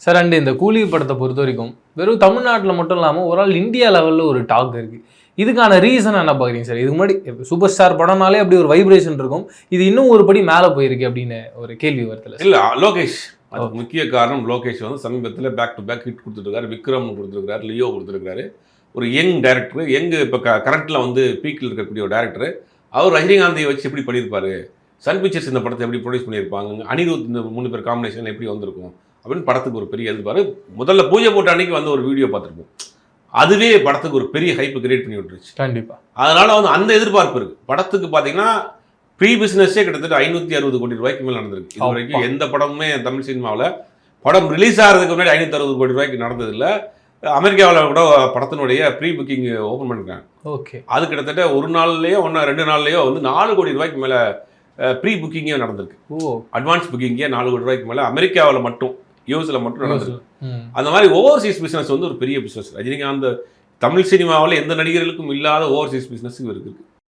Sir and இந்த கூலி படத்தை பொறுத்த வரைக்கும் வெறும் தமிழ்நாட்டில் மட்டும் இல்லாமல் ஒரு ஆள் இந்தியா லெவலில் ஒரு டாக் இருக்குது. இதுக்கான ரீசன் என்ன பார்க்குறீங்க சார்? இதுக்கு முன்னாடி சூப்பர் ஸ்டார் படம்னாலே அப்படி ஒரு வைப்ரேஷன் இருக்கும், இது இன்னும் ஒரு படி மேலே போயிருக்கு அப்படின்னு ஒரு கேள்வி வருதுல? இல்லை, லோகேஷ் அதுக்கு முக்கிய காரணம். லோகேஷ் வந்து சமீபத்தில் பேக் டு பேக் ஹிட் கொடுத்துருக்காரு. விக்ரம் கொடுத்துருக்காரு, லியோ கொடுத்துருக்காரு. ஒரு யங் டேரக்டர், இப்போ கரண்ட்டில் வந்து பீக்கில் இருக்கக்கூடிய ஒரு டேரக்டர். அவர் ரஜினிகாந்தை வச்சு எப்படி பண்ணியிருப்பாரு, சன் பிக்சர்ஸ் இந்த படத்தை எப்படி ப்ரொடியூஸ் பண்ணியிருப்பாங்க, அனிருத் இந்த 3 பேர் காம்பினேஷன் எப்படி வந்திருக்கும் அப்படின்னு படத்துக்கு ஒரு பெரிய எதிர்பார்ப்பு. முதல்ல பூஜை போட்ட அன்னைக்கு வந்து ஒரு வீடியோ பார்த்துருப்போம், அதுவே படத்துக்கு ஒரு பெரிய ஹைப்பு கிரியேட் பண்ணி விட்டுருச்சு. கண்டிப்பாக. அதனால வந்து அந்த எதிர்பார்ப்பு இருக்குது படத்துக்கு. பார்த்தீங்கன்னா ப்ரீ பிஸ்னஸே கிட்டத்தட்ட 560 கோடி ரூபாய்க்கு மேலே நடந்திருக்கு. இது வரைக்கும் எந்த படமுமே தமிழ் சினிமாவில் படம் ரிலீஸ் ஆகிறதுக்கு முன்னாடி 560 கோடி ரூபாய்க்கு நடந்ததில்லை. அமெரிக்காவில் கூட படத்தினுடைய ப்ரீ புக்கிங் ஓப்பன் பண்ணிருக்காங்க. ஓகே, அது கிட்டத்தட்ட ஒரு நாள்லேயோ 2 நாள்லேயோ வந்து 4 கோடி ரூபாய்க்கு மேலே ப்ரீ புக்கிங்கே நடந்திருக்கு. அட்வான்ஸ் புக்கிங்கே 4 கோடி ரூபாய்க்கு மேலே அமெரிக்காவில் மட்டும், யூஎஸ்ல மட்டும் நடந்திருக்கு. அந்த மாதிரி ஓவர்சீஸ் பிஸ்னஸ் வந்து ஒரு பெரிய பிஸ்னஸ். ரஜினிகாந்த் தமிழ் சினிமாவில் எந்த நடிகர்களுக்கும் இல்லாத ஓவர்சீஸ் பிஸ்னஸ் இருக்கு.